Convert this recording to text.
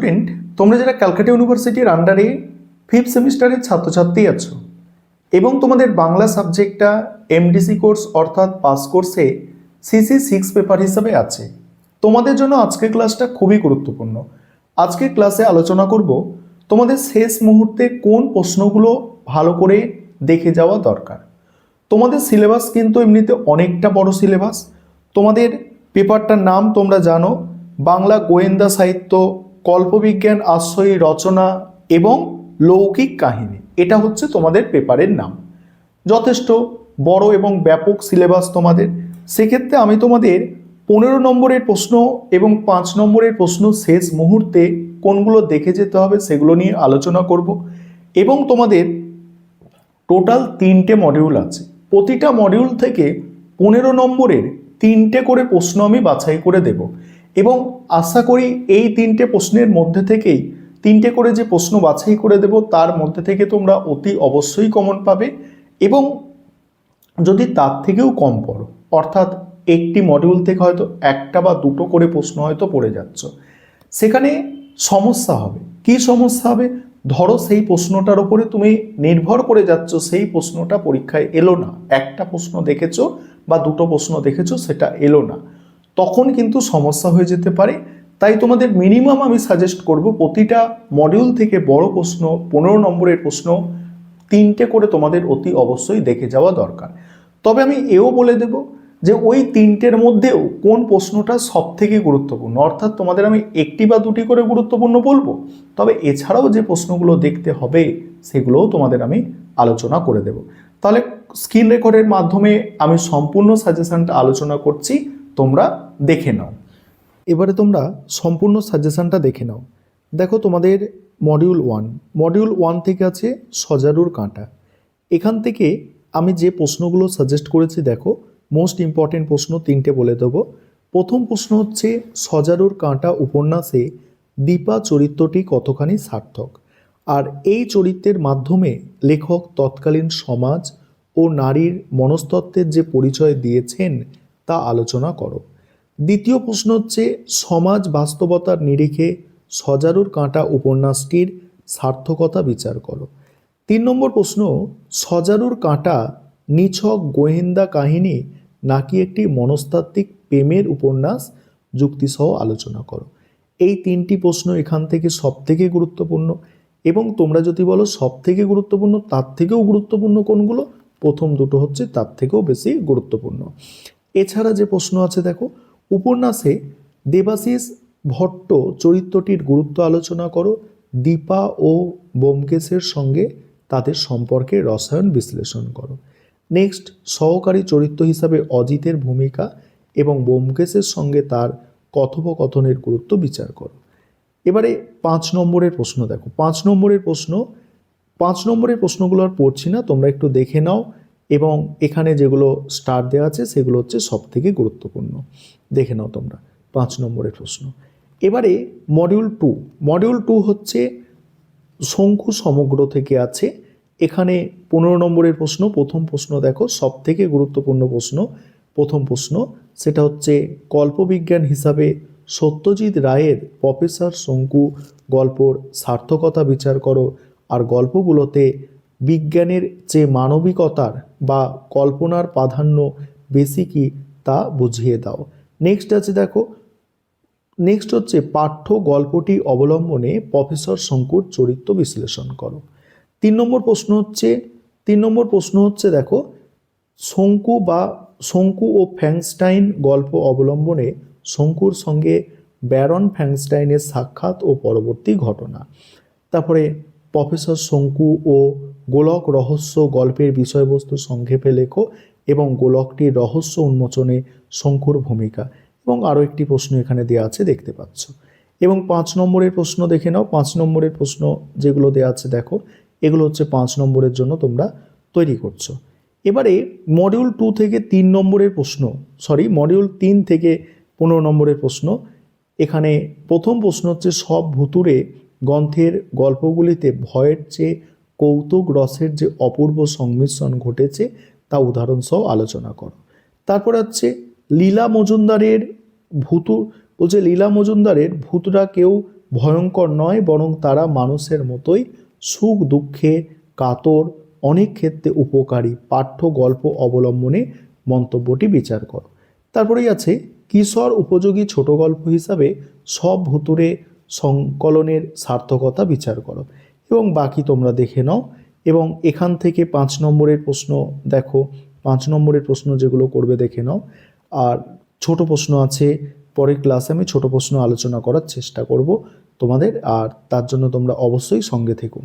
Student, তোমরা যারা ক্যালকাটা ইউনিভার্সিটির আন্ডারে 5th সেমিস্টারের ছাত্রছাত্রী আছো এবং তোমাদের বাংলা সাবজেক্টটা এমডিসি কোর্স অর্থাৎ পাস কোর্সে সিসি 6 পেপার হিসাবে আছে, তোমাদের জন্য আজকের ক্লাসটা খুবই গুরুত্বপূর্ণ। আজকের ক্লাসে আলোচনা করব তোমাদের শেষ মুহূর্তে কোন প্রশ্নগুলো ভালো করে দেখে যাওয়া দরকার। তোমাদের সিলেবাস কিন্তু এমনিতে অনেকটা বড় সিলেবাস। তোমাদের পেপারটার নাম তোমরা জানো, বাংলা গোয়েন্দা সাহিত্য, কল্পবিজ্ঞান আশ্রয়ী রচনা এবং লৌকিক কাহিনী। এটা হচ্ছে তোমাদের পেপারের নাম। যথেষ্ট বড় এবং ব্যাপক সিলেবাস তোমাদের। সেক্ষেত্রে আমি তোমাদের 15 নম্বরের প্রশ্ন এবং 5 নম্বরের প্রশ্ন শেষ মুহূর্তে কোনগুলো দেখে যেতে হবে সেগুলো নিয়ে আলোচনা করব। এবং তোমাদের টোটাল 3টে মডিউল আছে, প্রতিটা মডিউল থেকে 15 নম্বরের 3টে করে প্রশ্ন আমি বাছাই করে দেব এবং আশা করি এই 3টে প্রশ্নের মধ্যে থেকেই 3টে করে যে প্রশ্ন বাছাই করে দেব তার মধ্যে থেকে তোমরা অতি অবশ্যই কমন পাবে। এবং যদি তার থেকেও কম পড়ো, অর্থাৎ একটি মডিউল থেকে হয়তো একটা বা দুটো করে প্রশ্ন হয়তো পড়ে যাচ্ছ, সেখানে সমস্যা হবে। কি সমস্যা হবে? ধরো সেই প্রশ্নটার উপরে তুমি নির্ভর করে যাচ্ছ, সেই প্রশ্নটা পরীক্ষায় এলো না, একটা প্রশ্ন দেখেছো বা দুটো প্রশ্ন দেখেছো, সেটা এলো না, তখন কিন্তু সমস্যা হয়ে যেতে পারে। তাই তোমাদের মিনিমাম আমি সাজেস্ট করব প্রতিটা মডিউল থেকে বড় প্রশ্ন 15 নম্বরের প্রশ্ন 3টে করে তোমাদের অতি অবশ্যই দেখে যাওয়া দরকার। তবে আমি এও বলে দেব যে ওই 3টের মধ্যেও কোন প্রশ্নটা সব থেকে গুরুত্বপূর্ণ, অর্থাৎ তোমাদের আমি একটি বা দুটি করে গুরুত্বপূর্ণ বলবো, তবে এছাড়াও যে প্রশ্নগুলো দেখতে হবে সেগুলোও তোমাদের আমি আলোচনা করে দেব। তাহলে স্ক্রিন রেকর্ডের মাধ্যমে আমি সম্পূর্ণ সাজেশনটা আলোচনা করছি, তোমরা দেখে নাও। এবারে তোমরা সম্পূর্ণ সাজেশনটা দেখে নাও। দেখো তোমাদের মডিউল 1 থেকে আছে সজারুর কাঁটা। এখান থেকে আমি যে প্রশ্নগুলো সাজেস্ট করেছি, দেখো মোস্ট ইম্পর্টেন্ট প্রশ্ন 3টে বলে দেবো। প্রথম প্রশ্ন হচ্ছে, সজারুর কাঁটা উপন্যাসে দীপা চরিত্রটি কতখানি সার্থক? আর এই চরিত্রের মাধ্যমে লেখক তৎকালীন সমাজ ও নারীর মনস্তত্ত্বের যে পরিচয় দিয়েছেন তা আলোচনা করো। দ্বিতীয় প্রশ্ন হচ্ছে, সমাজ বাস্তবতার নিরিখে সজারুর কাঁটা উপন্যাসটির সার্থকতা বিচার করো। 3 নম্বর প্রশ্ন, সজারুর কাঁটা নিছক গোয়েন্দা কাহিনী নাকি একটি মনস্তাত্ত্বিক প্রেমের উপন্যাস? যুক্তিসহ আলোচনা করো। এই 3টি প্রশ্ন এখান থেকে সব থেকে গুরুত্বপূর্ণ। এবং তোমরা যদি বলো সব থেকে গুরুত্বপূর্ণ, তার থেকেও গুরুত্বপূর্ণ কোনগুলো, প্রথম দুটো হচ্ছে তার থেকেও বেশি গুরুত্বপূর্ণ। এছাড়া যে প্রশ্ন আছে, দেখো উপন্যাসে দেবাশিস ভট্ট চরিত্রটির গুরুত্ব আলোচনা করো। দীপা ও ব্যোমকেশের সঙ্গে তাদের সম্পর্কে রসায়ন বিশ্লেষণ করো। নেক্সট, সহকারী চরিত্র হিসাবে অজিতের ভূমিকা এবং ব্যোমকেশের সঙ্গে তার কথোপকথনের গুরুত্ব বিচার করো। এবারে 5 নম্বরের প্রশ্ন দেখো। 5 নম্বরের প্রশ্নগুলো আর পড়ছি না, তোমরা একটু দেখে নাও। এবং এখানে যেগুলো স্টার দেওয়া আছে সেগুলো হচ্ছে সব থেকে গুরুত্বপূর্ণ, দেখে নাও তোমরা 5 নম্বরের প্রশ্ন। এবারে মডিউল 2 হচ্ছে শঙ্কু সমগ্র থেকে আছে। এখানে 15 নম্বরের প্রশ্ন। প্রথম প্রশ্ন দেখো, সব থেকে গুরুত্বপূর্ণ প্রশ্ন। প্রথম প্রশ্ন সেটা হচ্ছে, কল্পবিজ্ঞান হিসাবে সত্যজিৎ রায়ের প্রফেসর শঙ্কু গল্পর সার্থকতা বিচার করো। আর গল্পগুলোতে বিজ্ঞানের যে মানবিকতার বা কল্পনার প্রাধান্য বেশি কি তা বুঝিয়ে দাও। নেক্সট হচ্ছে পাঠ্য গল্পটি অবলম্বনে প্রফেসর শঙ্কুর চরিত্র বিশ্লেষণ করো। 3 নম্বর প্রশ্ন হচ্ছে দেখো, শঙ্কু ও ফ্র্যাঙ্কস্টাইন গল্প অবলম্বনে শঙ্কুর সঙ্গে ব্যারন ফ্র্যাঙ্কস্টাইনের সাক্ষাৎ ও পরবর্তী ঘটনা। তারপরে প্রফেসর শঙ্কু ও গোলক রহস্য গল্পের বিষয়বস্তু সংক্ষেপে লেখো এবং গোলকটির রহস্য উন্মোচনে শঙ্কুর ভূমিকা। এবং আরও একটি প্রশ্ন এখানে দেওয়া আছে, দেখতে পাচ্ছ। এবং 5 নম্বরের প্রশ্ন দেখে নাও। 5 নম্বরের প্রশ্ন যেগুলো দেওয়া আছে দেখো, এগুলো হচ্ছে 5 নম্বরের জন্য তোমরা তৈরি করছো। এবারে মডিউল 3 থেকে 15 নম্বরের প্রশ্ন। এখানে প্রথম প্রশ্ন হচ্ছে, সব ভুতুড়ে গ্রন্থের গল্পগুলিতে ভয়ের চেয়ে কৌতুক রসের যে অপূর্ব সংমিশ্রণ ঘটেছে তা উদাহরণসহ আলোচনা করো। তারপর হচ্ছে লীলা মজুমদারের ভূতরা কেউ ভয়ঙ্কর নয়, বরং তারা মানুষের মতোই সুখ দুঃখে কাতর, অনেক ক্ষেত্রে উপকারী। পাঠ্য গল্প অবলম্বনে মন্তব্যটি বিচার করো। তারপরেই আছে কিশোর উপযোগী ছোট গল্প হিসাবে সব ভুতুড়ে সংকলনের সার্থকতা বিচার করো। এবং বাকি তোমরা দেখে নাও। এবং এখান থেকে 5 নম্বরের প্রশ্ন দেখো, 5 নম্বরের প্রশ্ন যেগুলো করবে দেখে নাও। আর ছোট প্রশ্ন আছে, পরের ক্লাসে আমি ছোট প্রশ্ন আলোচনা করার চেষ্টা করব তোমাদের, আর তার জন্য তোমরা অবশ্যই সঙ্গে থেকো।